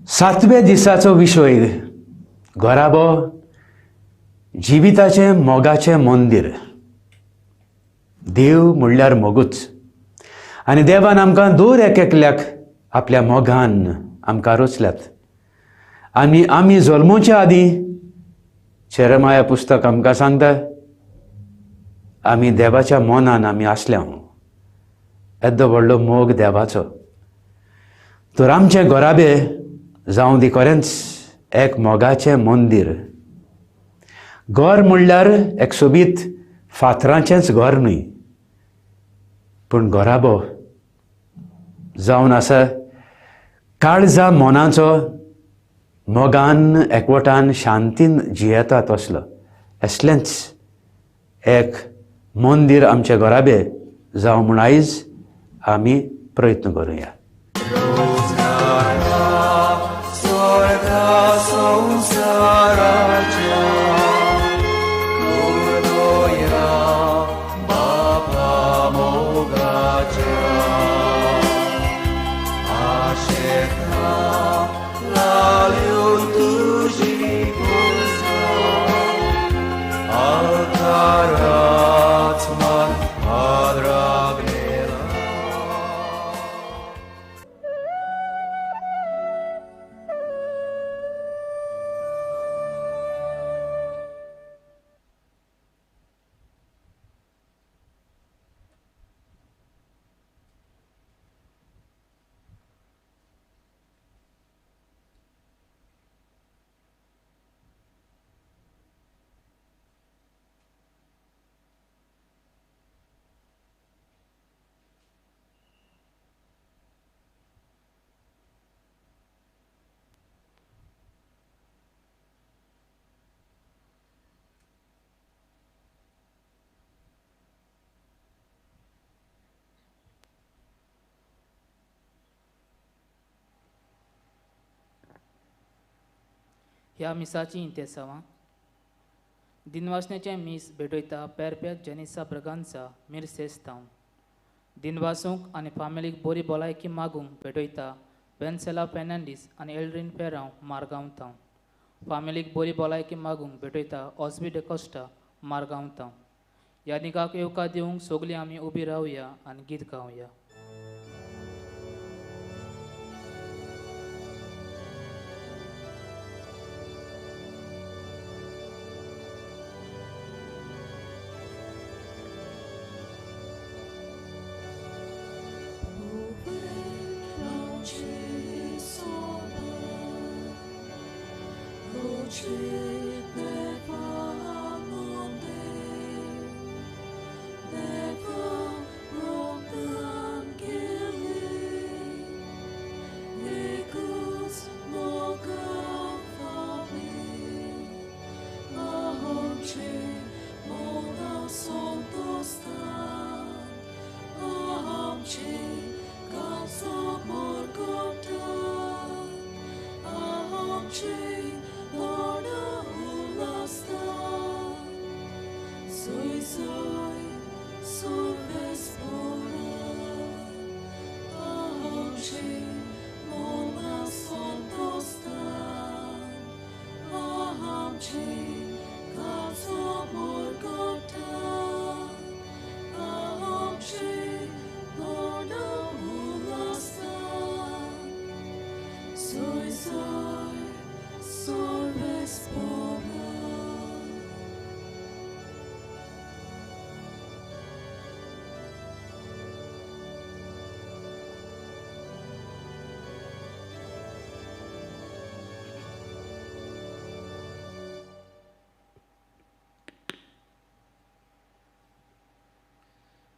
सातव्या दिसाचो विशय घोराबो जिविताचे मोगाचे मंदिर. देव म्हणल्यार मोगूच आनी देवान आमकां दर एकल्याक आपल्या मोगान आमकां रचल्यात. आमी जल्मोवच्या आदीं शेरमाया पुस्तक आमकां सांगता आमी देवाच्या मोनान आमी आसल्या. येदो व्हडलो मोग देवाचो. तर आमचें घोराबे जावं दी खरेंच एक मोगाचें मंदिर. घर म्हणल्यार एक सोबीत फातरांचेंच घर न्हय, पूण घोराबो जावन आसा काळजा मोनाचो, मोगान एकवटान शांतीन जियेता तसलो असलेंच एक मंदिर आमचे घोराबे जावं म्हूण आयज आमी प्रयत्न करुया. ह्या मिसाची इंतेसांवां दिनवासनेचें मीस भेटयता पेरपेक जेनिसा ब्रगांचा मिरसेस्तांव. दिनवासूंक आनी फामिलीक बरी भलायकी मागूंक भेटयता वेन्सेला फेर्नांडीस आनी एल्ड्रीन पेरांव मारगांवतांव. फामिलीक बरी भलायकी मागूंक भेटयता ऑस्बी डे कोस्टा मारगांवतांव. ह्या निगाक येवकार दिवंक सगळीं आमी उबी रावया आनी गीत गावया.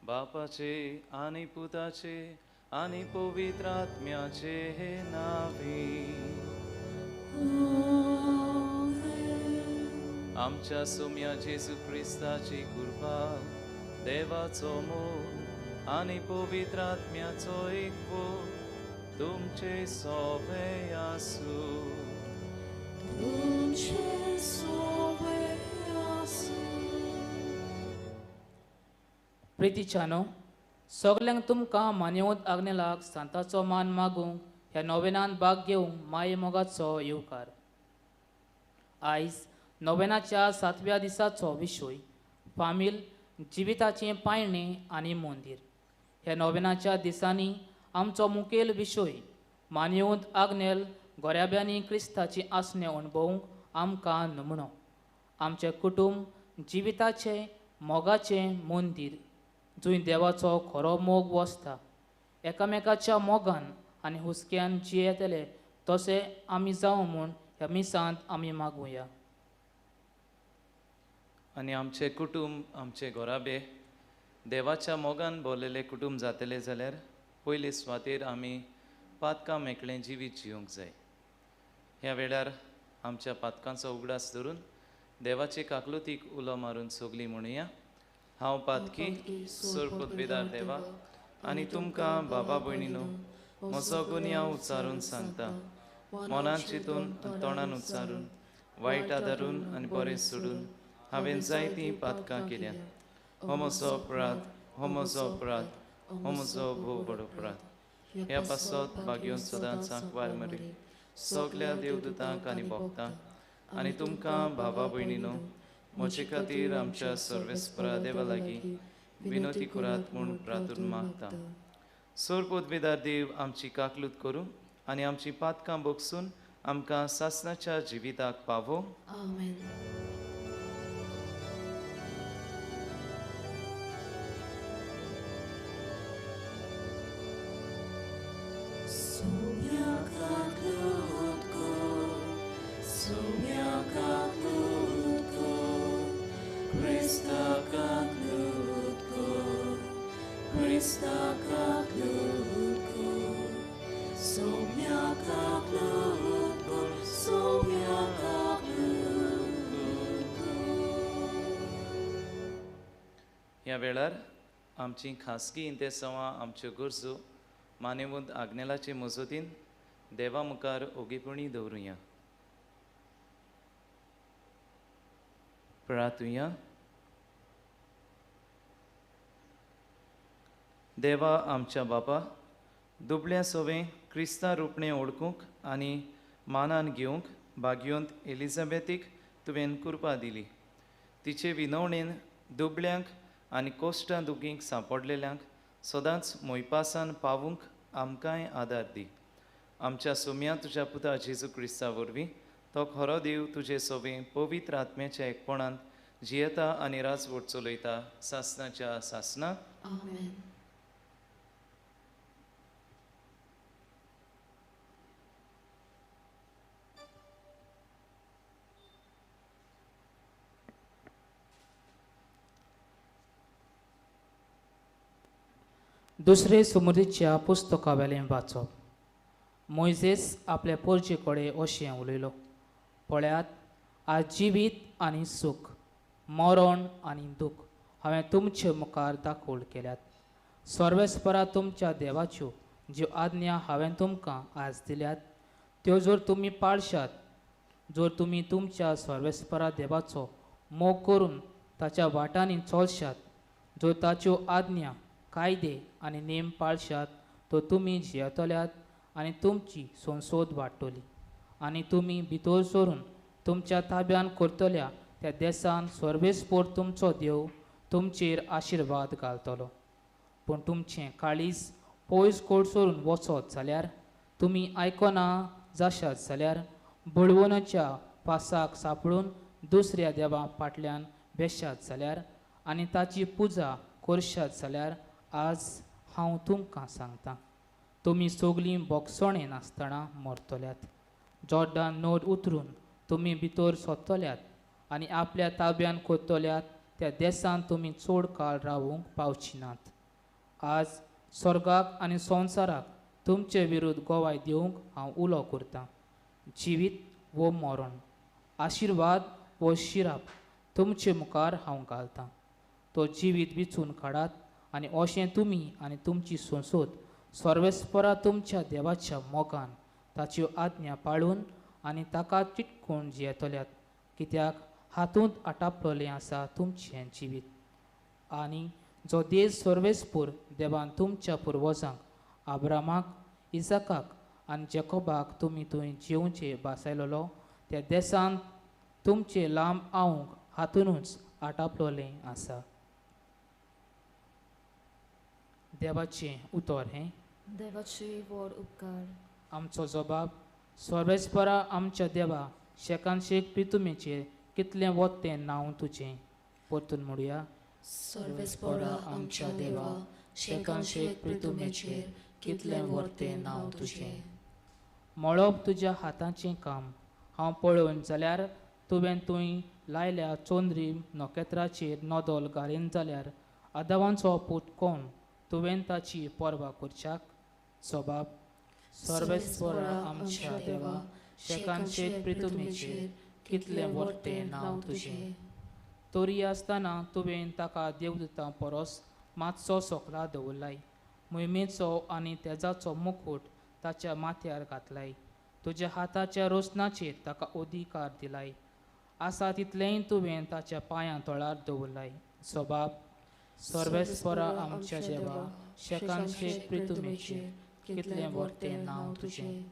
बापाचे आनी पुताचे आनी पवित्र आत्म्याचे हे नावी. आमच्या सोम्या जेजू क्रिस्ताची कृपा, देवाचो मोग आनी पवित्र आत्म्याचो एकवो तुमचे सोबे आसूं. प्रितीच्यानो, सगल्यांक तुमकां मान्यवत आग्नेलाक सांताचो मान मागूंक ह्या नोवेनांत भाग घेवंक माये मोगाचो येवकार. आयज नोवेनाच्या 7व्या दिसाचो विशय फामील जिविताचें पायणें आनी मंदीर. ह्या नोवेनाच्या दिसांनी आमचो मुखेल विशय मानवंत आग्नेल गोऱ्याब्यांनी क्रिस्ताची आसणे अणभवूंक आमकां नमणो. आमचें कुटुंब जिविताचें मोगाचें मंदीर जंय देवाचो खरो मोग वसता. एकामेकाच्या मोगान आनी हुस्क्यान जियेतले तशें आमी जावं म्हूण ह्या मिसांत आमी मागुया. आनी आमचे कुटुंब आमचे घोराबे देवाच्या मोगान भोवलेले कुटुंब जातले जाल्यार पयले सुवातेर आमी पातकां मेकळें जिवीत जिवंक जाय. ह्या वेळार आमच्या पातकांचो उगडास धरून देवाचे काकलुतीक उलो मारून सोगली म्हणुया. हांव पातकी सोरपुतवेदार देवा आनी तुमकां बाबा भयणीनो म्हजो गुन्य हांव उच्चारून सांगता. मनान चिंतून तोंडान उच्चारून वायट आदारून आनी बरें सोडून हांवें जायतीं पातकां केल्यात. हो म्हजो अपराध, हो म्हजो अपराध, हो म्हजो भोव बडो अपराध. ह्या पासत भाग्योन सदांच सांकवार मरी सगल्या देवदूतांक आनी भक्तांक आनी तुमकां बाबा भयणीनो म्हजे खातीर आमच्या सर्वेस्परा देवा लागीं विनोती करात म्हूण प्रार्थून मागता. सोरपोतवेदार देव आमची काकलूत करूं आनी आमची पातकां बोगसून आमकां सासणाच्या जिविताक पावो. आमेन. ह्या वेळार आमची खासगी इंतेसांवां आमच्यो गरजो मानेवंत आग्नेलाचे मजतीन देवा मुखार ओगेपणी दवरुया. प्रार्थुया. देवा आमच्या बापा, दुबळ्या सोवें क्रिस्तां रुपणें ओळखूंक आनी मानान घेवंक भाग्योंत एलिझाबेथीक तुवें कृपा दिली. तिचे विनवणेन दुबळ्यांक आनी कोश्टां दुखींक सांपडलेल्यांक सदांच मोयपासान पावूंक आमकांय आदार दी. आमच्या सोम्या तुज्या पुता जेजू क्रिस्ता वरवीं तो खरो देव तुजे सोबें पवित्र आत्म्याच्या एकपणान जियेता आनी राजवट चलयता सासणाच्या सासणाक. आमेन. दुसरे समृद्धीच्या पुस्तकावेलें वाचप. मोइजेस आपल्या पोरचे कडेन अशें उलयलो. पळयात, आज जिवीत आनी सूख, मरण आनी दूख हांवें तुमचे मुखार दाखोवळ केल्यात. सर्वेस्परा तुमच्या देवाच्यो ज्यो आज्ञा हांवें तुमकां आज दिल्यात त्यो जर तुमी पाळशात, जर तुमी तुमच्या सर्वेस्परा देवाचो मोग करून ताच्या वाटांनी चलशात, जर ताच्यो आज्ञा कायदे आनी नेम पाळशात, तो तुमी जियेतल्यात आनी तुमची संसोद वाडटली आनी तुमी भितर सरून तुमच्या ताब्यान करतल्या त्या देसान सर्वेस्पोर तुमचो देव तुमचेर आशिर्वाद घालतलो. पूण तुमचें काळीज पयस कोडसरून वचत जाल्यार, तुमी आयकना जाशात जाल्यार, बळवनाच्या पासाक सांपळून दुसऱ्या देवा फाटल्यान बेशात जाल्यार आनी ताची पुजा करशात जाल्यार, आज हांव तुमकां सांगतां, तुमी सगलीं बोगसणें नासतना मरतल्यात. जॉर्डान नोड उतरून तुमी भितर सोदतल्यात आनी आपल्या ताब्यान करतल्यात त्या देसान तुमी चड काळ रावूंक पावची नात. आज स्वर्गाक आनी संवसाराक तुमचे विरुद्ध गोवाय दिवंक हांव उलो करतां. जिवीत वो मरण, आशिर्वाद वो शिराप तुमचे मुखार हांव घालतां. तो जिवीत विचून काडात आनी अशें तुमी आनी तुमची संसोद सर्वेस्परा तुमच्या देवाच्या मोगान ताच्यो आज्ञा पाळून आनी ताका चिटकून जियेतल्यात, कित्याक हातूंत आटापलेलें आसा तुमचें जिवीत. आनी जो देश सर्वेस्पूर देवान तुमच्या पुर्वजांक, आब्रामाक, इसाकाक आनी जॅकोबाक तुमी थंय जिवचे बासायलोलो त्या देसान तुमचे लांब आवंक हातूनच आटापलोलें आसा. देवाचें उतर हें. देवाची व्हड उपकार. आमचो जबाब. सर्वेस्परा आमच्या देवा, शेकांशेक प्रितुमेचेर कितलें वत तें नांव तुजें. परतून म्हणुया. सर्वेस्परा आमच्या देवा, शेकांशेक प्रितुमेचेर कितलें व्हडतें नांव तुजें. मळब तुज्या हातांचें काम. हांव पळोवन जाल्यार तुवें थंय लायल्या चोंदरी नोखेत्राचेर नदल घालीन जाल्यार आदावांचो पूत कोण तुवें ताची पर्वा करच्याक. सबाब. सर्वेस्परा आमच्या देवा, शेकांशेक प्रितुमेचेर कितलें व्हडतें नांव तुजें. तोरी आसतना तुवें ताका देवदूतां परस मातसो सोकला दवरलाय. मोहिमेचो आनी तेजाचो मुकुट ताच्या माथ्यार घातलाय. तुज्या हाताच्या रोसनाचेर ताका अधिकार दिलाय. आसा तितलेंय तुवें ताच्या पांयां तळार दवरलाय. सबाब. सर्वेस्परा आमच्या देवा, शेकांशेक प्रितुमेचेर कितलें व्हडतें नांव तुजें.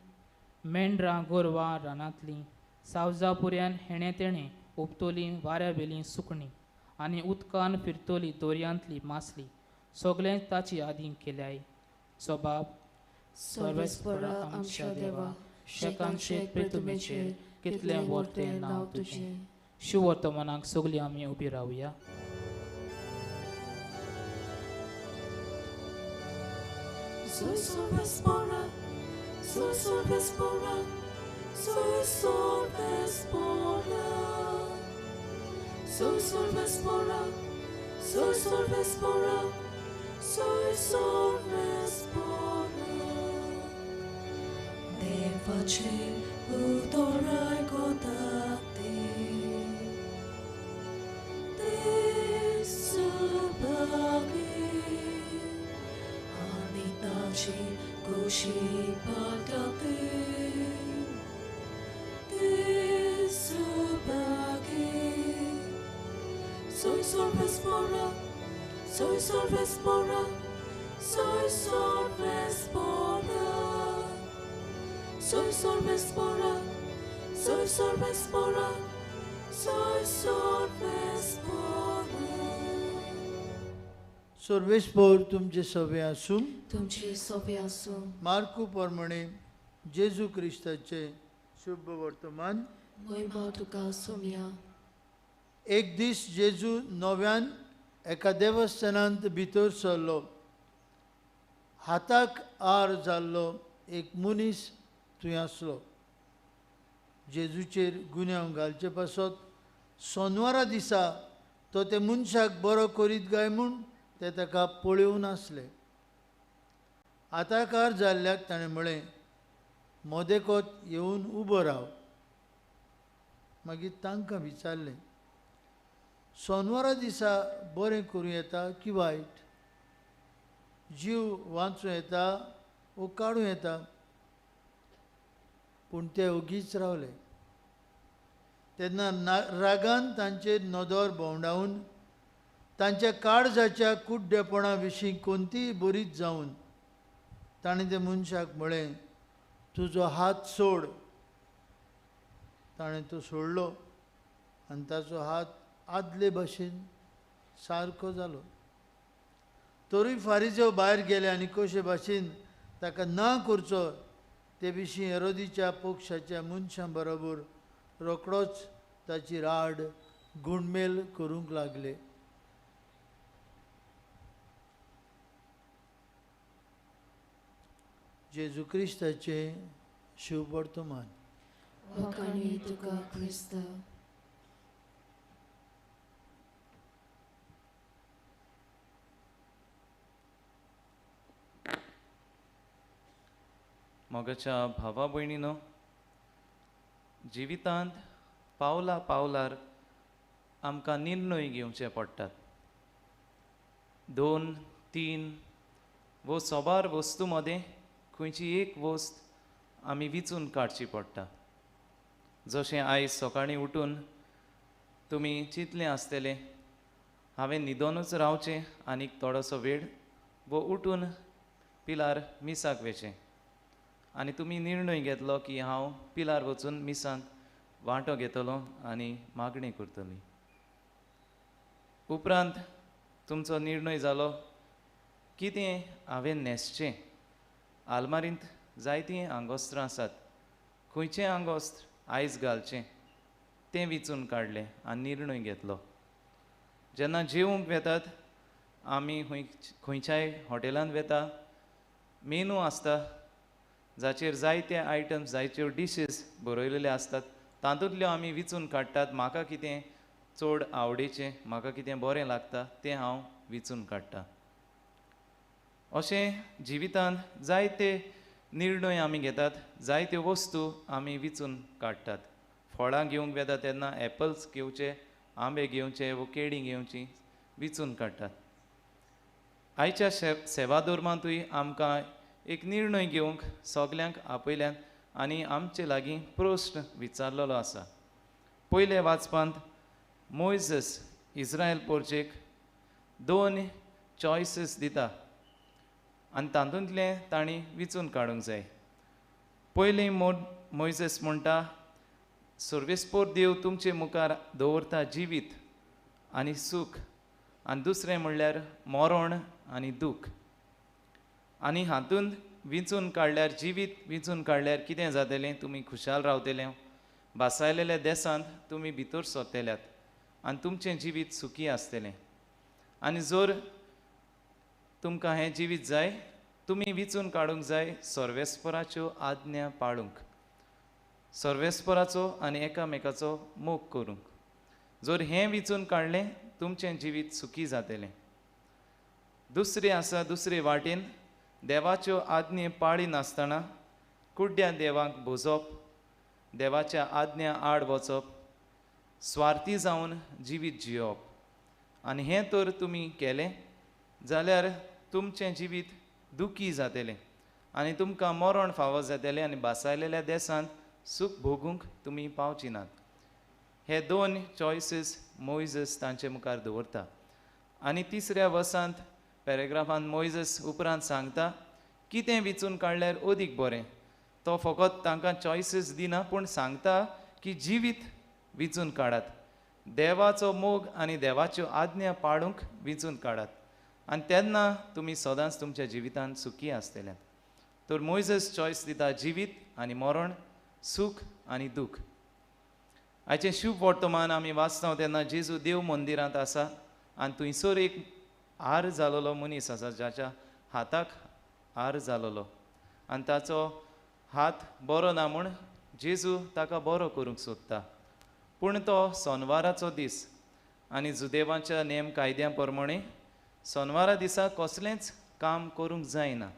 मेंढरां गोरवां रानांतलीं, सावजा पुऱ्यान हेणे तेणें उपतोलीं वाऱ्यावेलीं सुकणीं आनी उदकान फिरतोली दोरयांतली मासली सगळें ताची आदीं केल्याय. सबाब. सर्वेस्परा आमच्या देवा, शेकांशेक प्रितुमेचेर कितलें व्हडतें नांव तुजें. शिवर्तमानाक सगळीं आमी उबी रावया. Soy Sorvespora, soy Sorvespora, soy Sorvespora, soy Sorvespora, soy Sorvespora, soy Sorvespora. Devace utorai godate, desubagi. Taci gushi patati, desubagi. Soy Sorvespora, soy Sorvespora, soy Sorvespora, soy Sorvespora, soy Sorvespora, soy Sorvespora. सर्वेस्पर तुमचे सवे आसूं. तुमची सोबे आसूं. मार्कू प्रमाणे जेजू क्रिस्ताचे शुभ वर्तमान. महिमा तुका सोम्या. एक दीस जेजू नव्यान एका देवस्थानांत भितर सरलो. हाताक आर जाल्लो एक मनीस थंय आसलो. जेजूचेर गुन्यांव घालचे पासत सोनवारा दिसा तो ते मनशाक बरो करीत गाय म्हूण ते ताका पळयोवन आसले. आताकार जाल्ल्याक ताणें म्हळें, मोदेकोत येवन उबो राव. मागीर तांकां विचारलें, सोनवारा दिसा बरें करूं येता की वायट, जीव वाचूं येता वो काडूं येता. पूण ते ओगीच रावले. तेन्ना रागान तांचेर नदर भोंवडावन तांच्या काळजाच्या कुड्डेपणा विशीं कोणतीय बरीच जावन ताणें त्या मनशाक म्हळें, तुजो हात सोड. ताणें तो सोडलो आनी ताचो हात आदले भाशेन सारको जालो. तरूय फारिजेव भायर गेले आनी कशे भाशेन ताका ना करचो ते विशीं हेरोदीच्या पक्षाच्या मनशां बरोबर रोखडोच ताची राड गुणमेल करूंक लागले. जेजू क्रिस्ताचे शुभ वर्तमान. वखाणी तुका क्रिस्त. मोगाच्या भावा भयणीनो, जिवितांत पावला पावलार आमकां निर्णय घेवचे पडटात. 2, 3 वो सोबार वस्तू मदें खंयची एक वस्त आमी विचून काडची पडटा. जशें आयज सकाळीं उठून तुमी चिंतलें आसतलें, हांवें न्हिदोनूच रावचें आनीक थोडोसो वेळ वो उठून पिलार मिसाक वेचें. आनी तुमी निर्णय घेतलो की हांव पिलार वचून मिसांत वांटो घेतलो आनी मागणी करतली. उपरांत तुमचो निर्णय जालो कितें हांवें न्हेसचें. आलमारींत जायतीं आंगोस्त्रां आसात. खंयचें आंगोस्त्र आयज घालचें तें विचून काडलें आनी निर्णय घेतलो. जेन्ना जेवंक वेतात आमी खंयच्याय हॉटेलांत वेता, मेनू आसता जाचेर जायते आयटम्स जायत्यो डिशीज बरयलेले आसतात. तातूंतल्यो आमी विचून काडटात. म्हाका कितें चड आवडीचें, म्हाका कितें बरें लागता तें हांव विचून काडटां. अशें जिवितांत जायते निर्णय आमी घेतात, जायत्यो वस्तू आमी विचून काडटात. फळां घेवंक वेता तेन्ना एपल्स घेवचे, आंबे घेवचे वो केळीं घेवचीं विचून काडटात. आयच्या सेवा धर्मांतूय आमकां एक निर्णय घेवंक सगल्यांक आपयल्यान आनी आमचे लागीं प्रस्न विचारलेलो आसा. पयले वाचपांत मोइसेस इस्रायल पोरचेक 2 चॉयसीस दिता आनी तातूंतलें तांणी विचून काडूंक जाय. पयलीं मोइसेस म्हणटा, सर्वेस्पोर देव तुमचे मुखार दवरता जिवीत आनी सूख, आनी दुसरें म्हणल्यार मरण आनी दूख. आनी हातूंत विचून काडल्यार, जिवीत विचून काडल्यार कितें जातलें? तुमी खुशाल रावतले, भासायलेल्या देसांत तुमी भितर सरतल्यात आनी तुमचें जिवीत सुखी आसतलें. आनी जर तुमकां हें जिवीत जाय, तुमी विचून काडूंक जाय सर्वेस्पराच्यो आज्ञा पाळूंक, सर्वेस्पराचो आनी एकामेकाचो मोग करूंक. जर हें विचून काडलें तुमचें जिवीत सुखी जातलें. दुसरें आसा, दुसरे वाटेन देवाच्यो आज्ञे पाळी नासतना कुड्ड्या देवाक भोजप, देवाच्या आज्ञा आड वचप, स्वार्थी जावन जिवीत जियोवप. आनी हें तर तुमी केलें जाल्यार तुमचें जिवीत दुखी जातलें आनी तुमकां मरण फावो जातलें आनी भासायलेल्या देसांत सूख भोगूंक तुमी पावची नात. हे 2 चॉयसीस मोइसेस तांचे मुखार दवरता. आनी तिसऱ्या वर्सांत पॅरेग्राफांत मोइसेस उपरांत सांगता कितें विचून काडल्यार अदीक बरें. तो फकत तांकां चॉयसीस दिना, पूण सांगता की जिवीत विचून काडात, देवाचो मोग आनी देवाच्यो आज्ञा पाळूंक विचून काडात, आनी तेन्ना तुमी सदांच तुमच्या जिवितांत सुखी आसतले. तर मोइसेस चॉयस दिता जिवीत आनी मरण, सूख आनी दूख. आयचें शुभ वर्तमान आमी वाचता तेन्ना जेजू देव मंदिरांत आसा आनी थंयसर एक हार जालोलो मनीस आसा, जाच्या हाताक हार जालोलो आनी ताचो हात बरो ना म्हूण जेजू ताका बरो करूंक सोदता. पूण तो सोनवाराचो दीस आनी जुदेवाच्या नेम कायद्या प्रमाणे सोनवारा दिसा कसलेंच काम करूंक जायना.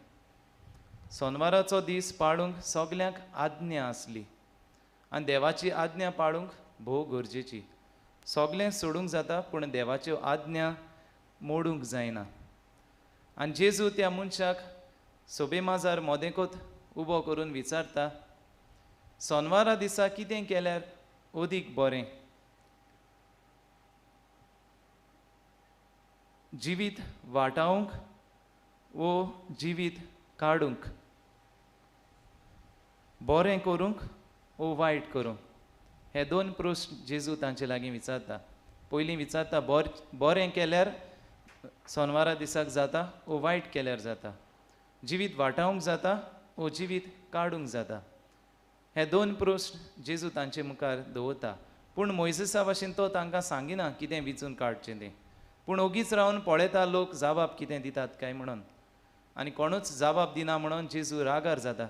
सोनवाराचो दीस पाळूंक सगल्यांक आज्ञा आसली आनी देवाची आज्ञा पाळूंक भोव गरजेची. सगलें सोडूंक जाता पूण देवाच्यो आज्ञा मोडूंक जायना. आनी जेजू त्या मनशाक सोबेमाजार मोदेंकूत उबो करून विचारता, सोनवारा दिसा कितें केल्यार अदीक बरें? जिवीत वाटावंक वो जिवीत काडूंक, बरें करूंक वो वायट करूंक? हे 2 प्रस्न जेजू तांचे लागीं विचारता. पयलीं विचारता बरें केल्यार सोनवारा दिसाक जाता वो वायट केल्यार जाता, जिवीत वाटावंक जाता वो जिवीत काडूंक जाता. हे 2 प्रस्न जेजू तांचे मुखार दवरता. पूण मोइसेसा भाशेन तो तांकां सांगिना कितें विचून काडचें तें, पूण ओगीच रावन पळयता लोक जाबाब कितें दितात काय म्हणून. आनी कोणूच जाबाब दिना म्हणून जेजू रागार जाता.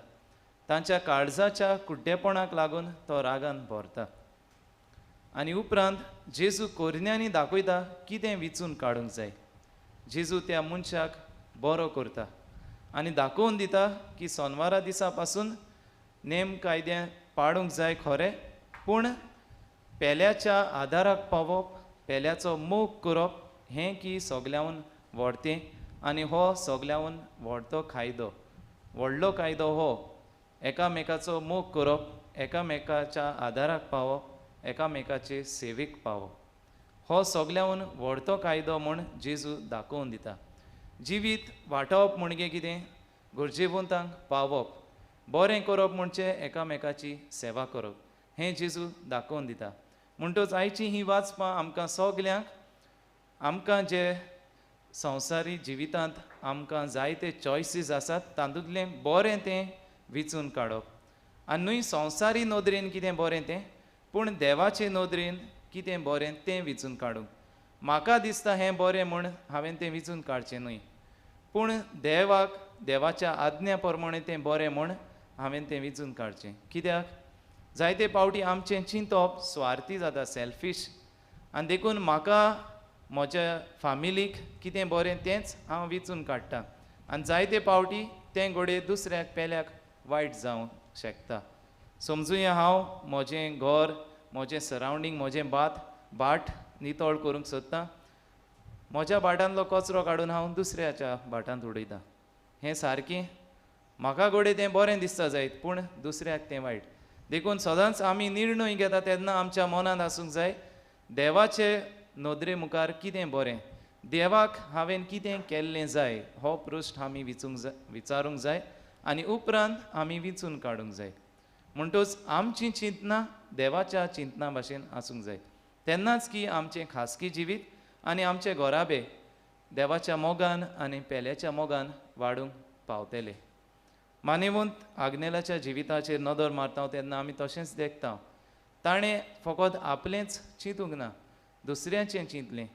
तांच्या काळजाच्या कुड्डेपणाक लागून तो रागान भरता. आनी उपरांत जेजू कोरन्यांनी दाखयता कितें विचून काडूंक जाय. जेजू त्या मनशाक बरो करता आनी दाखोवन दिता की सोनवारा दिसा पासून नेम कायदे पाळूंक जाय खरें, पूण पेल्याच्या आदाराक पावप, पेल्याचो मोग करप हें की सगल्याहून व्हडतें. आनी हो सगल्याहून व्हडतो कायदो, व्हडलो कायदो हो एकामेकाचो मोग करप, एकामेकाच्या आदाराक पावप, एकामेकाचे सेवेक पावप. हो सगल्याहून व्हडतो कायदो म्हूण जेजू दाखोवन दिता. जिवीत वाटावप म्हणजे कितें? गरजेवंतांक पावप, बरें करप म्हणजे एकामेकाची सेवा करप हें जेजू दाखोवन दिता. म्हणटच आयची ही वाचपां आमकां सगल्यांक आमकां जे संवसारी जिवितांत आमकां जायते चॉयसीस आसात तातूंतलें बरें तें विचून काडप. आनी न्हय संवसारी नदरेन कितें बरें तें, पूण देवाचे नदरेन कितें बरें तें विचून काडूंक. म्हाका दिसता हें बरें म्हूण हांवें तें विचून काडचें न्हय, पूण देवाच्या आज्ञा प्रमाणें तें बरें म्हूण हांवें तें विचून काडचें. कित्याक जायते फावटी आमचें चिंतप स्वार्थी जाता, सॅल्फीश, आनी देखून म्हाका म्हज्या फामिलीक कितें बरें तेंच हांव विचून काडटां. आनी जायते फावटी तें घोडये दुसऱ्याक पेल्याक वायट जावंक शकता. समजुया हांव म्हजें घर, म्हजें सरावंडींग, म्हजें बाट नितळ करूंक सोदतां. म्हज्या बाटांतलो कचरो काडून हांव दुसऱ्याच्या बाटांत उडयतां. हें सारकें? म्हाका घोडये तें बरें दिसता जायत, पूण दुसऱ्याक तें वायट. देखून सदांच आमी निर्णय घेता तेन्ना आमच्या मनांत आसूंक जाय देवाचे नदरे मुखार कितें बरें, देवाक हांवें कितें केल्लें जाय हो प्रश्न आमी विचारूंक जाय आनी उपरांत आमी विचून काडूंक जाय. म्हणटच आमची चिंतना देवाच्या चिंतना भाशेन आसूंक जाय. तेन्नाच की आमचें खासगी जिवीत आनी आमचे घोराबे देवाच्या मोगान आनी पेल्याच्या मोगान वाडूंक पावतले. मानेवंत आग्नेलाच्या जिविताचेर नदर मारता तेन्ना आमी तशेंच देखता. ताणें फकत आपलेंच चिंतूंक ना, दुसऱ्याचें चिंतलें.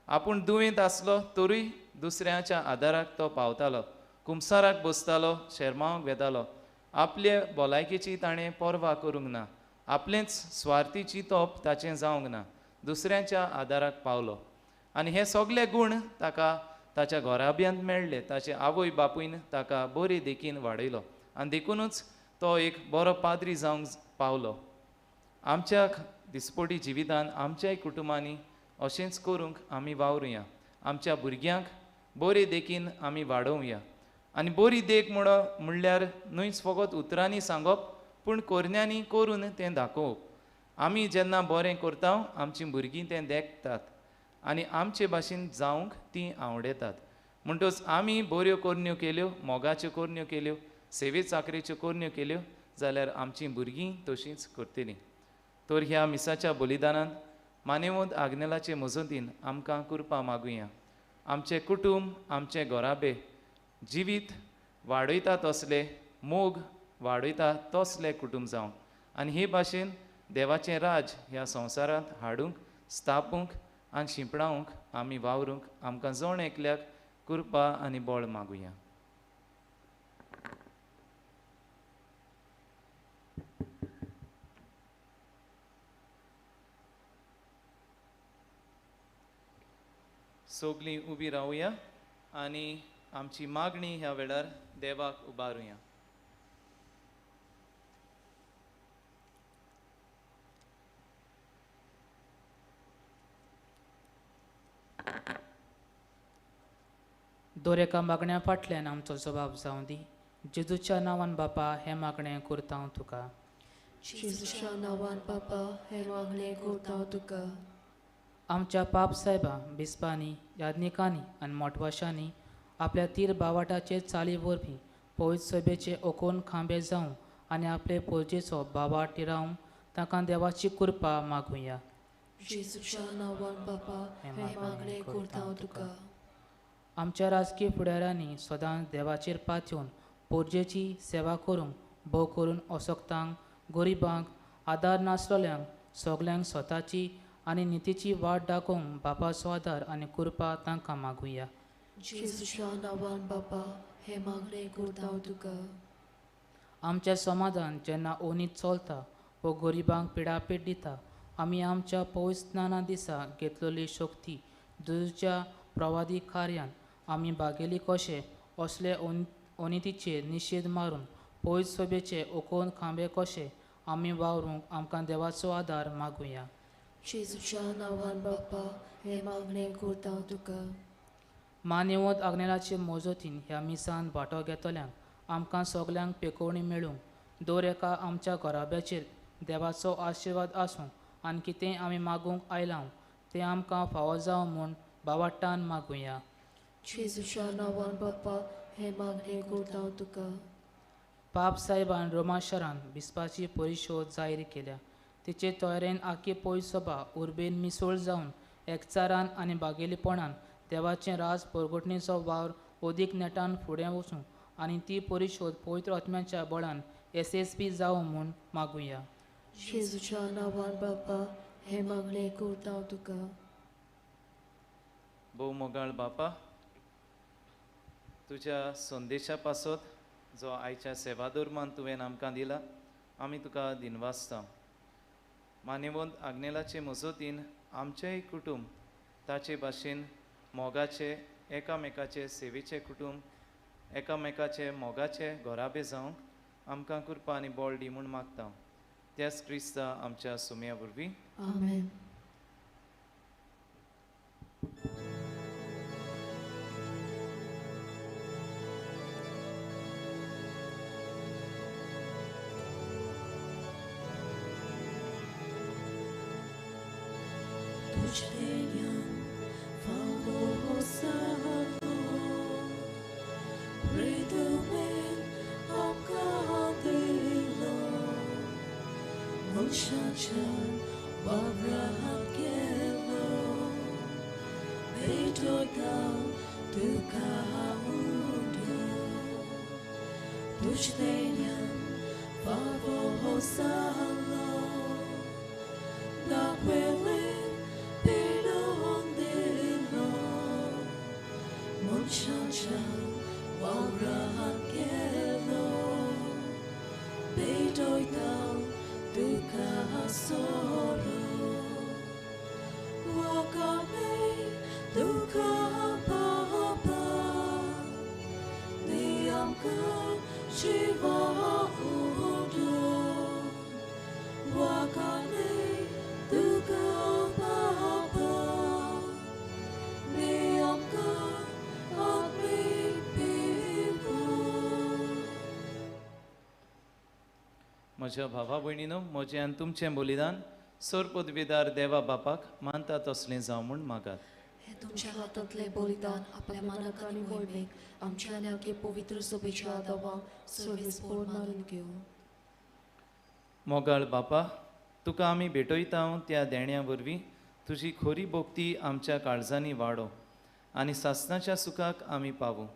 आपूण दुयेंत आसलो तरूय दुसऱ्याच्या आदाराक तो पावतालो, कुंबसाराक बसतालो, शेरमांवाक वेतालो. आपले भलायकेची ताणें पर्वा करूंक ना, आपलेंच स्वार्थी चिंतप ताचें जावंक ना, दुसऱ्याच्या आदाराक पावलो. आनी हे सगळे गूण ताका ताच्या घोराब्यांत मेळ्ळे. ताचे आवय बापूयन ताका बरे देखीन वाडयलो आनी देखूनच तो एक बरो पाद्री जावंक पावलो. आमच्या दिसपटी जिवितांत आमच्याय कुटुंबांनी अशेंच करूंक आमी वावरुया. आमच्या भुरग्यांक बरे देखीन आमी वाडोवया. आनी बरी देख म्हणल्यार न्हयच फकत उतरांनी सांगप, पूण करण्यांनी करून तें दाखोवप. आमी जेन्ना बरें करता आमचीं भुरगीं तें देखतात आनी आमचे भाशेन जावंक तीं आवडेतात. म्हणटच आमी बऱ्यो करण्यो केल्यो, मोगाच्यो करण्यो केल्यो, सेवे चाकरेच्यो करण्यो केल्यो जाल्यार आमचीं भुरगीं तशींच करतलीं. तर ह्या मिसाच्या बलिदानांत मानेवंत आग्नेलाचे मजतीन आमकां कृपा मागुया. आमचें कुटूंब, आमचें घोराबे जिवीत वाडयता तसले, मोग वाडयता तसलें कुटूंब जावं आनी हे भाशेन देवाचें राज ह्या संवसारांत हाडूंक, स्थापूंक आनी शिंपडावंक आमी वावरूंक आमकां जण एकल्याक कृपा आनी बळ मागुया. सगलीं उबी रावया आनी आमची मागणी ह्या वेळार देवाक उबारुया. दर एका मागण्या फाटल्यान आमचो जबाब जावं दी. जेजूच्या नांवान बापा हें मागणें करता हांव तुका. जेजूच्या नांवान बापा हे मागणें करता हांव तुका. आमच्या पाप साहेबा बिस्पांनी, याज्ञिकांनी आनी मोठवाशांनी आपल्या तीर बावाटाचे चाली वरवीं पवित्र सभेचे ओकोन खांबे जावं आनी आपले पोरजेचो बावाट तिरावंक तांकां देवाची कृपा मागुया. जेजूच्या नांवान बापा हे मागणें करता हांव तुका. आमच्या राजकीय फुडाऱ्यांनी सदांच देवाचेर पातयेवन पोरजेची सेवा करूंक भोव करून अशक्तांक, गरिबांक, आदार नासलेल्यांक सगल्यांक स्वताची आनी नितीची वाट दाखोवंक बापाचो आदार आनी कृपा तांकां मागुया. जेजूच्या नांवान बापा हे मागणें करता हांव तुका. आमच्या समाजान जेन्ना ओनीत चलता व गरिबांक पिडापीड दिता, आमी आमच्या पवित्र स्नाना दिसा घेतलेली शक्ती जेजूच्या प्रवादी कार्यान आमी बागेली कशे असले ओनितीचेर निशेध मारून पवित्र सभेचे ओकोन खांबे कशे आमी वावरूंक आमकां देवाचो आदार मागुया. जेजूच्या नांवान बापा हे मागणें करता हांव तुका. मानेवंत आग्नेलाचे मोजतीन ह्या मिसान वांटो घेतल्यांक आमकां सगल्यांक पेकोवणी मेळूंक दर एका आमच्या घोराब्याचेर देवाचो आशिर्वाद आसूं आनी कितें आमी मागूंक आयलां तें आमकां फावो जावं म्हूण बावाटान मागुया. जेजूच्या नांवान बापा हे मागणें करता हांव तुका. पाप साहेबान रोमा शारान बिस्पाची परिशोध जाहीर केल्या. तिचे तोयरेन आखी पयस सभा उर्बेन मिसळ जावन एकचारान आनी बागेलीपणान देवाचें राज परगटणेचो वावर ओदीक नेटान फुडें वचूं आनी ती परिशोध पवित्र आत्म्याच्या बळान येसस्वी जावं म्हूण मागुया. जेजूच्या नांवान बापा हे मागणें करता हांव तुका. भोव मोगाळ बापा, तुज्या संदेशा पासत जो आयच्या सेवादोर मान तुवें आमकां दिला, आमी तुका दिनवासता. मानेवंत आग्नेलाचे मजतीन आमचेय कुटुंब ताचे भाशेन मोगाचे एकामेकाचे सेवेचे कुटुंब एकामेकाचे मोगाचे घोराबे जावंक आमकां कृपा आनी बळ दी म्हूण मागता. त्याच क्रिस्ता आमच्या सुमया वरवीं. आमेन. म्हज्या भावा भयणीनो, म्हजें आनी तुमचें बलिदान सर पदवीदार देवा बापाक मानता तसलें जावं म्हूण मागात. हे तुमच्या हातांतले बलिदान आपल्या मनाक आनी वळमेक आमच्या आनी आख्खे पवित्र सभेच्या आदाराक सर्वेस्पोर मारून घेवं. मोगाळ बापा, तुका आमी भेटयता त्या देण्या वरवीं तुजी खरी भोक्ती आमच्या काळजांनी वाडो आनी सासणाच्या सुखाक आमी पावूं.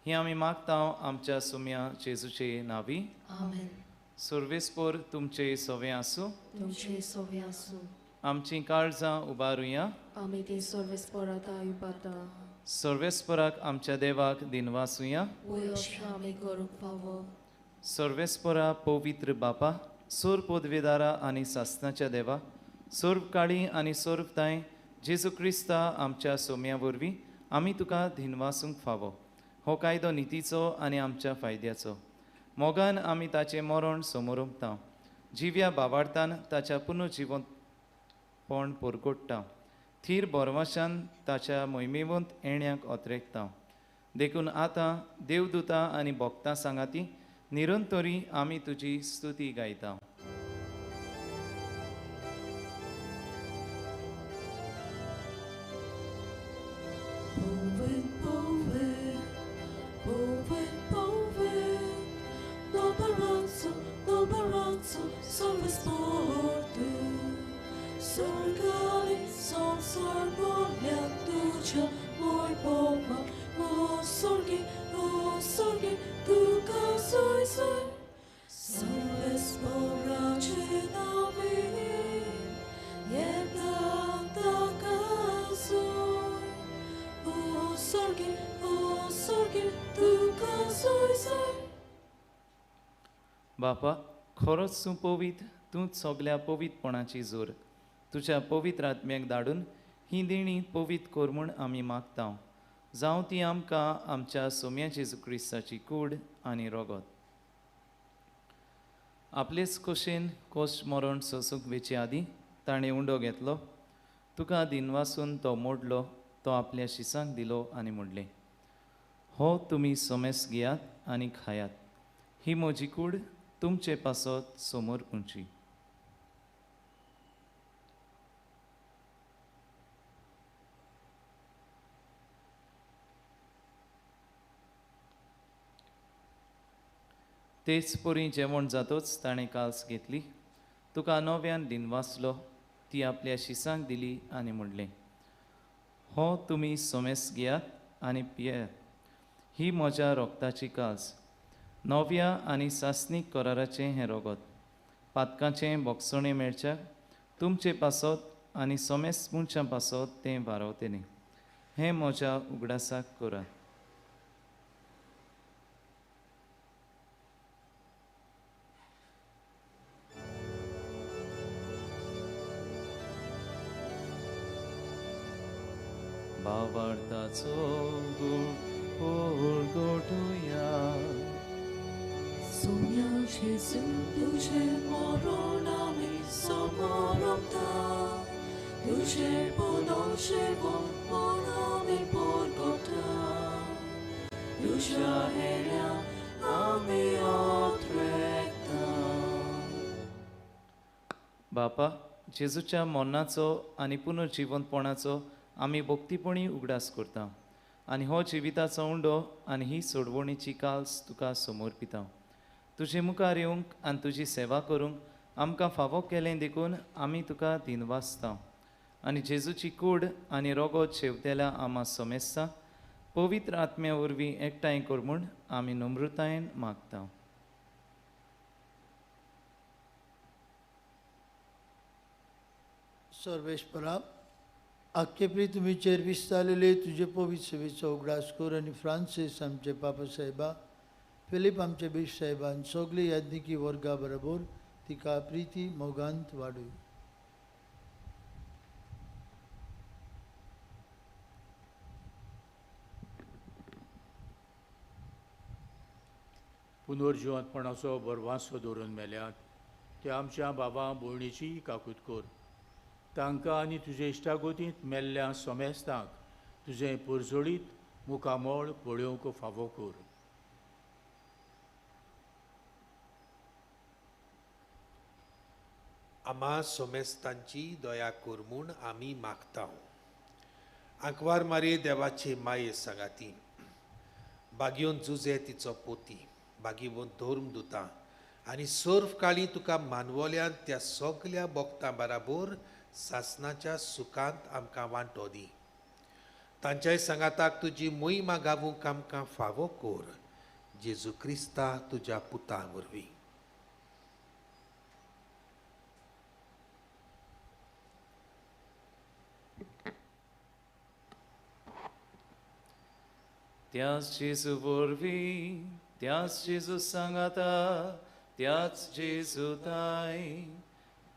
ही आमी मागता आमच्या सुम्या जेजूचे नांवी. आमेन. सर्वेस्पोर तुमचे सवे आसूं. तुमचे सवे आसूं. आमची काळजां उबारुया. आमी ती सर्वेस्पोरात आयुपाता. सर्वेस्पराक आमच्या देवाक दिनवासुया. वय अशें आमी करूंक फावो. सर्वेस्परा पवित्र बापा, सोर पदवेदारा आनी सासणाच्या देवा, सोर्व काळी आनी सोर्व ताय जेजू क्रिस्ता आमच्या सोम्या वरवीं आमी तुका दिनवासूंक फावो. हो कायदो नितीचो आनी आमच्या फायद्याचो. मोगान आमी ताचें मरण समोरुंकता. जिव्या बावार्थान ताच्या पुनर्जिवंतपण परगोडटा. थीर बोरवाशान ताच्या मोहिमेवंत येण्याक ओतरेकता. देखून आतां देवदूतां आनी भोक्तां सांगाती निरंतरी आमी तुजी स्तुती गायता. बापा, खरोच तूं पवित, तूंच सगल्या पवितपणाची जोर. तुज्या पवित्र आत्म्याक धाडून ही देणी पवित कर म्हूण आमी मागता. जावं ती आमकां आमच्या सोम्या जेजू क्रिस्ताची कूड आनी रोगत. आपलेच कशेन कोश्ट मरण सोसूंक वेचे आदीं ताणें उंडो घेतलो. तुका दिनवासून तो मोडलो, तो आपल्या शिसांक दिलो आनी म्हणलें, हो तुमी सोमेस घेयात आनी खायात. ही म्हजी कूड तुमचे पासत समोर उंची. तेच पोरी जेवण जातोच ताणें काल्स घेतली, तुका नव्यान दिनवासलो, ती आपल्या शिसांक दिली आनी म्हणलें, हो तुमी सोमेस घेयात आनी पियेयात, ही म्हज्या रोगताची काल्स. नव्या आनी सासनीक कराराचें हें रोगत. पातकाचें बोगसणें मेळच्याक तुमचे पासत आनी सोमेस मनशां पासत तें वारवतलें. हें म्हज्या उगडासाक करात. भावार्थाचो गोठुया. Sonia Jezu, duże moronami samorokta, duże podąże moronami porgota, duże heria ami otrekta. बापा, जेजूच्या मरणाचो आनी पुनर्जिवंतपणाचो आमी भक्तीपणी उगडास करता आनी हो जिविताचो उंडो आनी ही सोडवणीची काल्स तुका समर्पिता. तुजे मुखार येवंक आनी तुजी सेवा करूंक आमकां फावो केलें देखून आमी तुका दिनवासता आनी जेजूची कूड आनी रोगत शेवतेल्या आमा सोमेस्ता पवित्र आत्म्या वरवीं एकठांय कर म्हूण आमी नम्रतायेन मागता. सर्वेश्वरा, आख्खेपरी तुमी विस्तारलेले तुजे पवित्र सेवेचो उगडास कर आनी फ्रांसीस आमचे पापा साहेबा, फिलीप आमचे बिश साहेबान सगळी याज्ञिकी वर्गा बरोबर तिका प्रिती मोगांत वाडूय. पुनर्जिवंतपणाचो बरवासो दवरून मेल्यात त्या आमच्या बाबा भयणीची काकूत कर. तांकां आनी तुजे इश्टागोतींत मेल्ल्या सोमेस्तांक तुजें परजोडीत मुखामोळ पळोवंक फावो कर. आमा सोमेस्तांची दया कर म्हूण आमी मागता. आंकवार मारे देवाचे माये सांगाती, बागयोन जुजे तिचो पोती, बागीवोन धर्म दुता आनी सर्व काळी तुका मानवोल्यान त्या सगळ्या भक्तां बराबर सासणाच्या सुखांत आमकां वांटो दी. तांच्याय सांगाताक तुजी मोहिमा गावूंक आमकां फावो कर. जेजू क्रिस्ता तुज्या पुता वरवीं. त्याच जेजू वरवीं, त्याच जेजू सांगाता, त्याच जेजू ताय,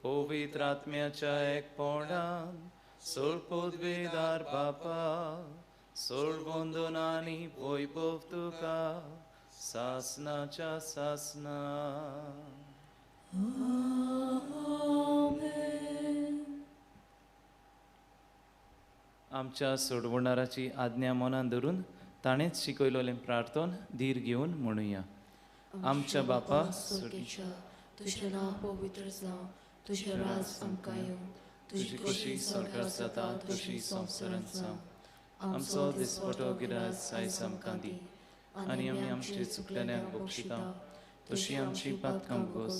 पवित्र आत्म्याच्या एकपणान सोडपोदवेदार बापा, सोडवंदन आनी वैभव तुका सासनाच्या सासना. आमच्या सोडवणाराची आज्ञा मनान धरून ताणेच शिकयलोलें प्रार्थन धीर घेवन म्हणुया. आमच्या बापा सुर्गेच्या, तुझें नांव पवित्र जावं, तुझें राज आमकां येवं, तुजी कशी स्वर्गांत जाता तशी संवसारांत जावं. आमचो दिसपटो गिरायज आयज आमकां दी आनी आमी आमचे चुकलेल्यांक बक्षिता तशी आमची पातकां गोस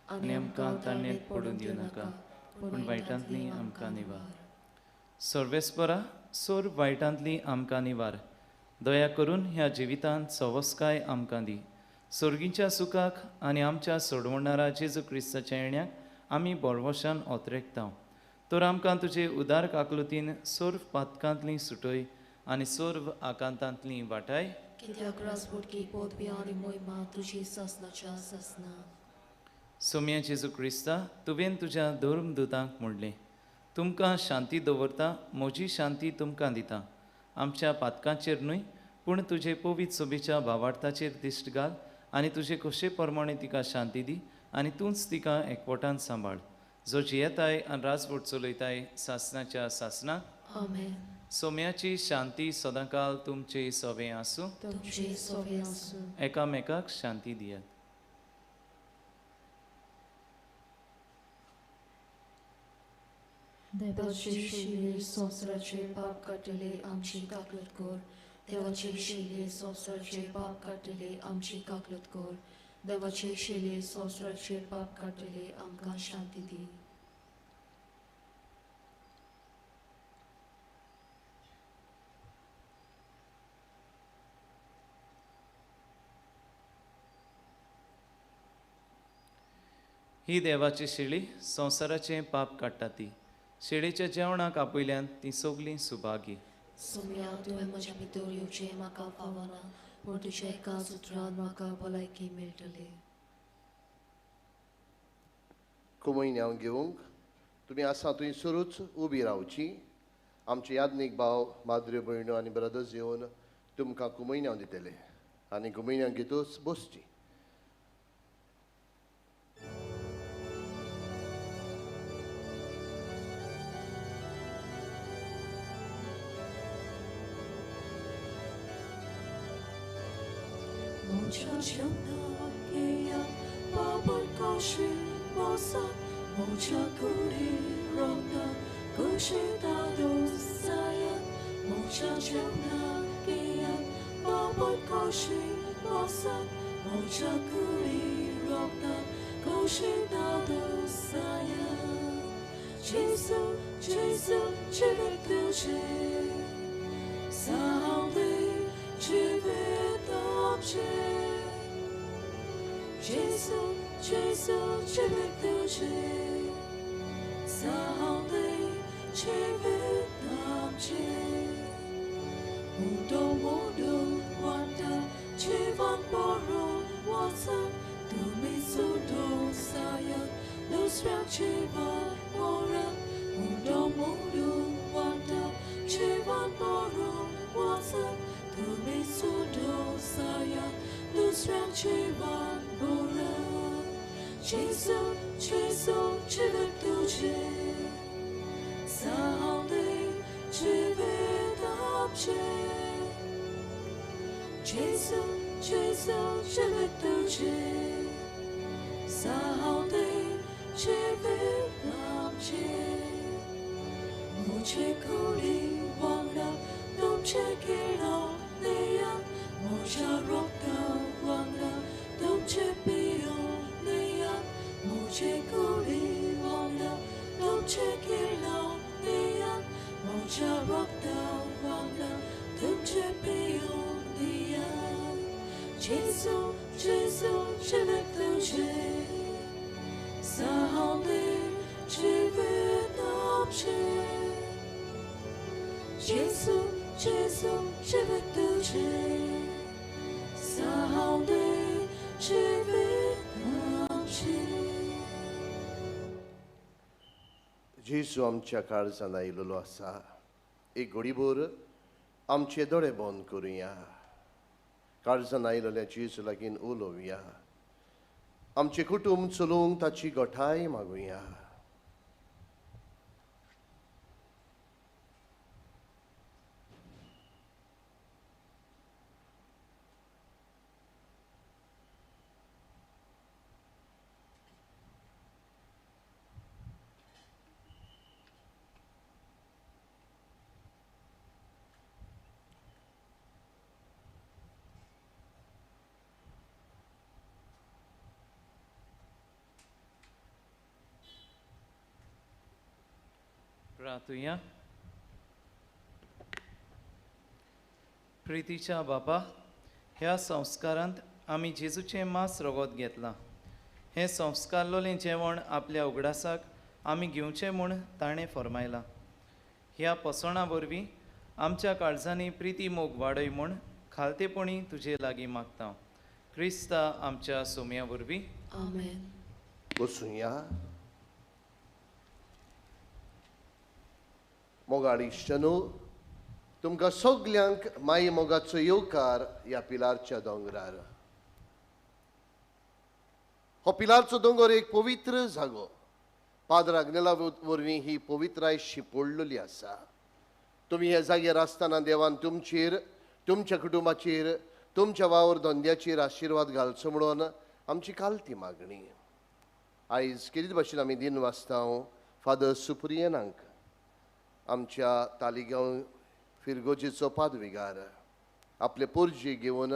आनी आमकां ताणेंत पडून दिवं नाका, पूण वायटांतली आमकां निवार. सर्वेस्परा, सोर वायटांतली आमकां निवार. दया करून ह्या जिवितांत सवस्काय आमकां दी. सर्गीच्या सुखाक आनी आमच्या सोडवणारा जेजू क्रिस्ताच्या येण्याक आमी बोरवोशान ओतरेकता. तर आमकां तुजे उदार काकलुतीन सर्व पातकांतली सुटय आनी सर्व आकांतांतली वाटाय. कित्याक राजवटकी पदवी आनी मोहिमा तुजी सासनाच्या सासना. सोम्या जेजू क्रिस्ता, तुवें तुज्या धर्मदूतांक म्हणलें, तुमकां शांती दवरता, म्हजी शांती तुमकां दिता. आमच्या पातकांचेर न्हय, पूण तुजे पवित्र सोबेच्या भावार्थाचेर दिश्ट घाल आनी तुजे कशे प्रमाणे तिका शांती दी आनी तूंच तिका एकवटान सांबाळ. जो जियेताय आनी राजवट चलयताय सासनाच्या सासनाक. आमेन. सोम्याची शांती सदांकाल तुमचे सोबे आसूं. तुमचे सोबे आसूं. एकामेकाक शांती दियात. देवाचे शिले संवसाराचे पाप काडटले आमची काकलत कर. देवाचे शिले संवसाराचे पाप काडटले आमची काकलत कर. देवाचे शेले संवसाराचेर पाप काडटले आमकां शांती दी. ही देवाची शेळी संवसाराचें पाप काडटा ती. शेळीच्या जेवणाक आपयल्यान ती सगलीं सुभागी. सुमया तुवें म्हज्या भितर येवचें म्हाका फावना, पूण तुज्या एका उतरान म्हाका भलायकी मेळटली. कुमयन्यांक घेवंक तुमी आसा थंयसरूच उबी रावची. आमचे याज्ञीक भाव माद्र्यो भयण्यो आनी ब्रदर्स येवन तुमकां कुमयन्यांव दितले आनी कुमयन्यांक घेतूच बसची. Mocha chana keya babur koshi mosa mocha kuri rota koshi dado saya mocha chana keya babur koshi mosa mocha kuri rota koshi dado saya Jesu Jesu chivek tuche salve chivek obche Jesu, Jesu, chivek tuche, salve, chivek namche. Mundo, wanda, chivan boro, wasa, tumi sudo saya, lusra chivan mora. Mundo, wanda, chivan boro, wasa, tumi sudo saya, lusra chivan mora. Jesu, Jesu, chivek tuche, salve, chivek namche. Jesu, Jesu, chivek tuche, salve, chivek namche. Moche kuri wangda, domche kiro leya, mocha rokta wangda, domche pio leya, moche kuri wangda, domche kiro leya, mocha rokta wangda, domche pio leya. Jesu, Jesu, chivek tuche, salve, chivek namche. Jesu, Jesu, chivek tuche, salve, chivek namche. जेजू आमच्या काळजान आयिल्लो आसा. एक घडीभर आमचे दोळे बंद करुया. काळजान आयिल्ल्या जेजू लागीं उलोवया. आमचे कुटुंब चलोवंक ताची गोठाय मागुया. प्रार्थुया. प्रितीच्या बापा, ह्या संस्कारांत आमी जेजूचें मांस रगत घेतलां. हें संस्कारलोलें जेवण आपल्या उगडासाक आमी घेवचें म्हूण ताणें फरमायलां. ह्या पसणा वरवीं आमच्या काळजांनी प्रिती मोग वाडय म्हूण खालतेपणी तुजे लागीं मागता. क्रिस्ता आमच्या सोम्या वरवीं. Amen. बसूया. मोगाळ इश्टनो, तुमकां सगल्यांक माई मोगाचो येवकार ह्या पिलारच्या दोंगरार. हो पिलारचो दोंगर एक पवित्र जागो. पाद्र आग्नेला वरवीं ही पवित्राय शिपडलेली आसा. तुमी ह्या जाग्यार आसतना देवान तुमचेर, तुमच्या कुटुंबाचेर, तुमच्या वावर धंद्याचेर आशिर्वाद घालचो म्हणून आमची कालती मागणी. आयज केरीत भाशेन आमी दिन वाचता फादर सुप्रियनांक आमच्या तालिगांव फिरगोजेचो पादविगार आपले पोरजी घेवन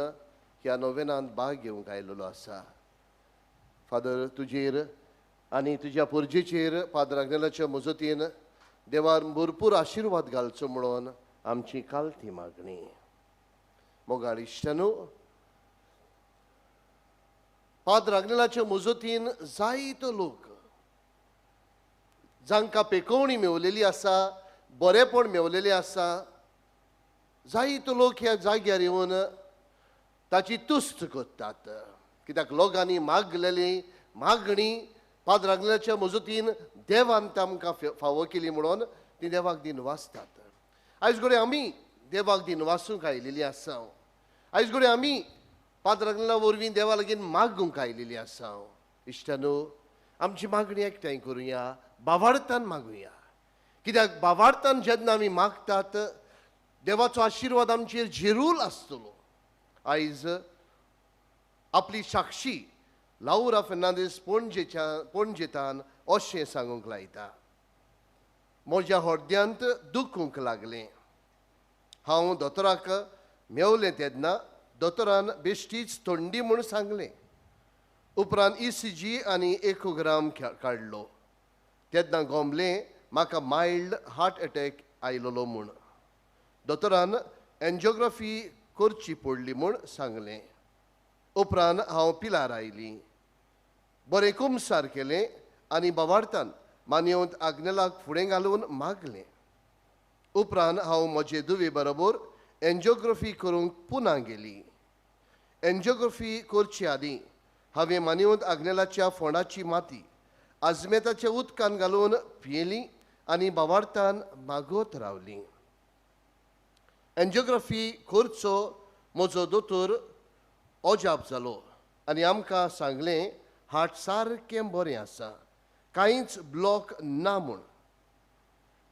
ह्या नोवेनांत भाग घेवंक आयिल्लो आसा. फादर तुजेर आनी तुज्या पुर्जेचेर फादर आग्नेलाच्या मजतीन देवान भरपूर आशिर्वाद घालचो म्हणून आमची कालती मागणी. मोगाळ इश्टानो, फादर आग्नेलाच्या मजतीन जायतो लोक जांकां पेकोवणी मेवलेली आसा, बरेपण मेवलेलें आसा, जायतो लोक ह्या जाग्यार येवन ताची तुस्त करतात. कित्याक लोकांनी मागलेली मागणी फादर आग्नेलाच्या मजतीन देवान तांकां फावो केली म्हणून ती देवाक दिन वाचतात. आयज घडये आमी देवाक दिन वाचूंक आयिल्लीं आसा. आयज घडये आमी फादर आग्नेला वरवीं देवा लागीं मागूंक आयिल्लीं आसा. इश्टानो, आमची मागणी एकठांय करुया, भावार्थान मागुया. कित्याक भावार्थान जेन्ना आमी मागतात देवाचो आशिर्वाद आमचेर झिरूल आसतलो. आयज आपली साक्षी लाउरा फेर्नांदीस पणजेंतल्यान अशें सांगूंक लायता. म्हज्या हृदयांत दुखूंक लागलें. हांव दोतोराक मेवलें तेन्ना दोतोरान बेश्टीच थंडी म्हूण सांगलें. उपरांत ECG आनी एकोग्राम काडलो. तेन्ना गोमलें म्हाका मायल्ड हार्ट अटॅक आयलोलो म्हूण. दोतोरान एन्जिओग्राफी करची पडली म्हूण सांगलें. उपरांत हांव पिलार आयली. बरें कुमसार केलें आनी भावार्थान मानयेवंत आग्नेलाक फुडें घालून मागलें. उपरांत हांव म्हजे धुवे बरोबर एन्जिओग्राफी करूंक पुना गेली. एन्जिओग्राफी करचे आदीं हांवें मानयेवंत आग्नेलाच्या फोंडाची माती आजमेताच्या उदकान घालून पियेली आनी भावार्थान मागोत रावली. एन्जिओग्राफी करचो म्हजो दोतोर अजाप जालो आनी आमकां सांगलें हार्ट सारकें बरें आसा, कांयच ब्लॉक ना म्हूण.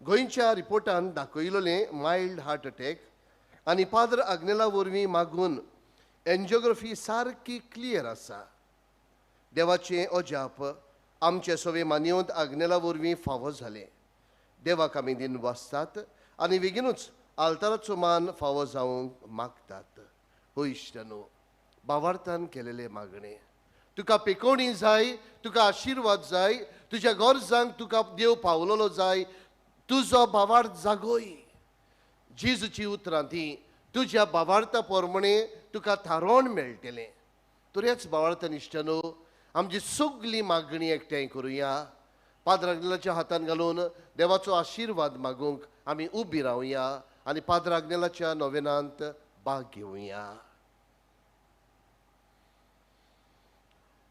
गोंयच्या रिपोर्टान दाखयलोलें मायल्ड हार्ट अटॅक आनी फादर आग्नेला वरवीं मागून एन्जिओग्राफी सारकी क्लियर आसा. देवाचें अजाप आमचे सवे मानयेवंत आग्नेला वरवीं फावो जालें. देवाक आमी दिन वाचतात आनी बेगीनूच आल्ताराचो मान फावो जावंक मागतात. हो इश्टानो, भावार्थान केलेले मागणे. तुका पेकोवणी जाय, तुका आशिर्वाद जाय, तुज्या गरजांक तुका देव पावलोलो जाय, तुजो भावार्थ जागोय. जेजूची उतरां ती तुज्या भावार्था प्रमाणे तुका थारोवन मेळटलें. तोरेच भावार्थान इश्टानो, आमची सगळी मागणी एकठांय करुया. फादर आग्नेलाच्या हातान घालून देवाचो आशिर्वाद मागूंक आमी उबी रावया आनी फादर आग्नेलाच्या नोवेनांत भाग घेवया.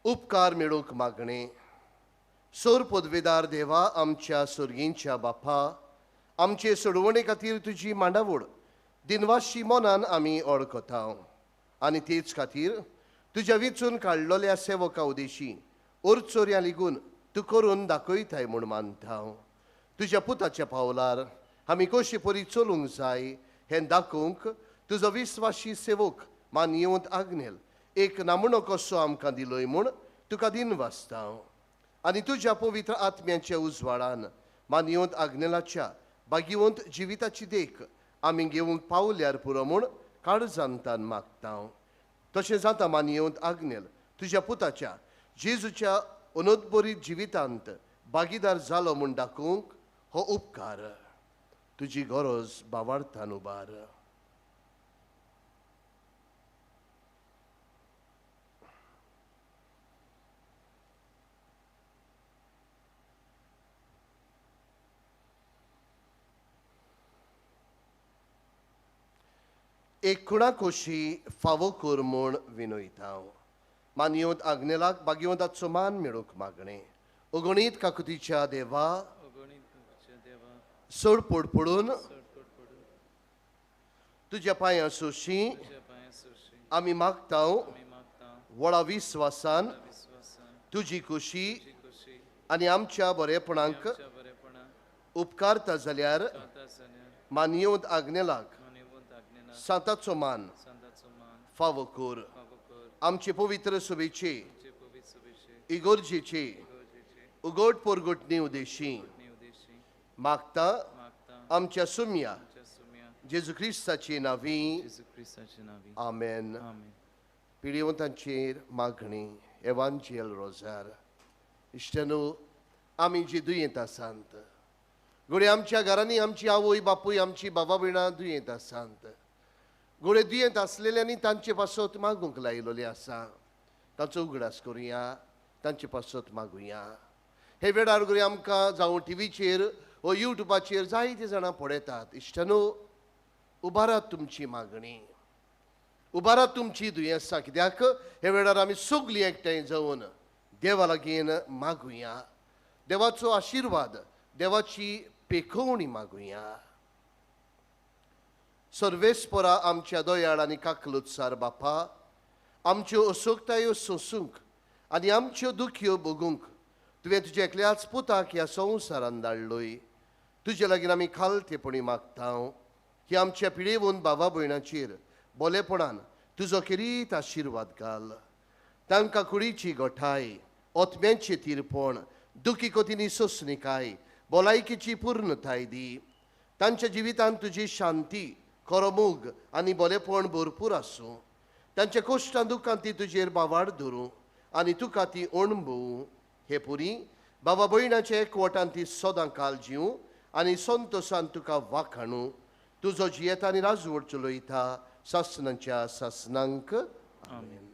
उपकार मेळूंक मागणे. सोर पदवेदार देवा, आमच्या सुर्गींच्या बापा, आमचे सोडवणे खातीर तुजी मांडावळ दिनवाशी मनान आमी ओळखता आनी तेच खातीर तुज्या वेंचून काडलोल्या सेवका उदेशी ओरचोऱ्या लेगून तूं करून दाखयताय म्हूण मानता. तुज्या पुताच्या पावलार आमी कशे परी चलूंक जाय हें दाखोवंक तुजो विस्वाशी सेवक मानयेवंत आग्नेल एक नामणो कसो आमकां दिलोय म्हूण तुका दिन वाचता. आनी तुज्या पवित्र आत्म्याच्या उजवाडान मानयेवंत आग्नेलाच्या भाग्यवंत जिविताची देख आमी घेवंक पावल्यार पुरो म्हूण काळजांतान मागता. तशें जाता मानयेवंत आग्नेल तुज्या पुताच्या जेजूच्या अनोदबरीत जिवितांत भागीदार जालो म्हूण दाखोवंक हो उपकार. तुजी गरज भावार्थान उबार. एकूणा कोशी फावो कर म्हूण विनयता. मानयेवंत आग्नेलाक भाग्यवंताचो मान मेळूंक मागणे. अगणीत काकुतीच्या देवा, सोड पडपडून तुज्या पांयां सोशी आमी मागता. व्हडा विस्वासान तुजी खुशी आनी आमच्या बरेपणांक उपकारता जाल्यार मानयेवंत आग्नेलाक सांताचो मान फावो कर. आमचे पवित्र सभेचे इगोर्जेचे उगोट पोरगोटणी उदेशी मागता आमच्या सुम्या जेजू क्रिस्ताची नावी. आमेन. पिडीवंतांचेर मागणी. एवांजेल रोजार. इश्टनू, आमी जी दुयेंत आसात, घोडे आमच्या घरांनी आमची आवय बापूय आमची बाबा भयणां दुयेंत आसात, घोडे दुयेंत आसलेल्यांनी तांचे पासत मागूंक लायलोले आसा. तांचो उगडास करुया, तांचे पासत मागुया. हे वेळार घोडे आमकां जावं टीव्हीचेर वा युट्यूबाचेर जायते जाणां पळयतात. इश्टनू, उबारात तुमची मागणी, उबारात तुमची दुयेंसां, कित्याक हे वेळार आमी सगळीं एकठांय जावन देवा लागीं मागुया. देवाचो आशिर्वाद, देवाची पेखवणी मागुया. सर्वेस्परा आमच्या दोयाळ आनी काकलुत्सार बापा, आमच्यो असोगतायो सोसूंक आनी आमच्यो दुख्यो भोगूंक तुवें तुज्या एकल्याच पुताक ह्या संवसारांत धाडलोय. तुजे लागीं आमी खालतेपणी मागता की आमच्या पिळेवून बाबा भयणाचेर बोलेपणान तुजो किरीत आशिर्वाद घाल. तांकां कुडीची गोठाय, ओतम्यांचें तिरपण, दुखी कोतींनी सोंसणिकाय, भलायकेची पूर्णताय दी. तांच्या जिवितांत तुजी शांती, करमूग आनी बोलेपण भरपूर आसूं. तांच्या कोश्टां दुखांत ती तुजेर बावाड धरूं आनी तुका ती अणभवूं. हे पुरी बाबा भयणाच्या एकवटान ती सदां काल जिवूं आनी संतोशान तुका वाखाणूं. तुजो जियेता आनी राजवट चलयता सासणांच्या सासणांक. आमेन.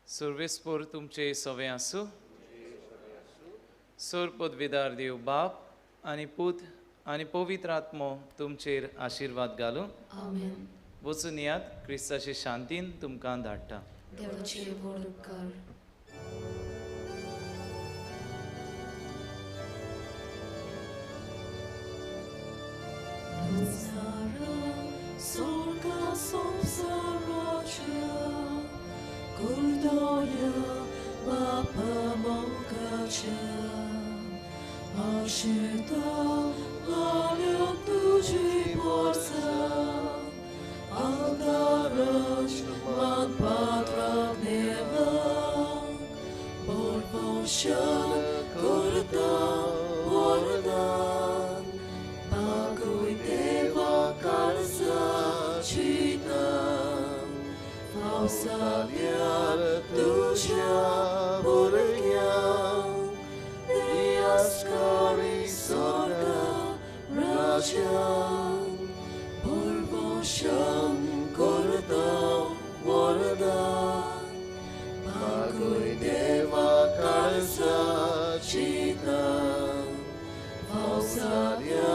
सर्वेस्पोर तुमचे सवे आसूं. सोर पदवीदार देव बाप आनी पूत आनी पवित्र आत्मो तुमचेर आशिर्वाद घालूं. आमेन. वचून यात, क्रिस्ताचे शांतीन तुमकां धाडटा. देवाचे व्हड उपकार. Sorga somsaracia, kurdoya bapa mogacia, ashita lalio tuji borsa, aldarach man patrak neva, borboshan kurda bordan, baguy deva karsa citan, fausalia ducia borgian, diascari sorga rajan, borboshan kurda bordan, baguy deva karsa citan, fausalia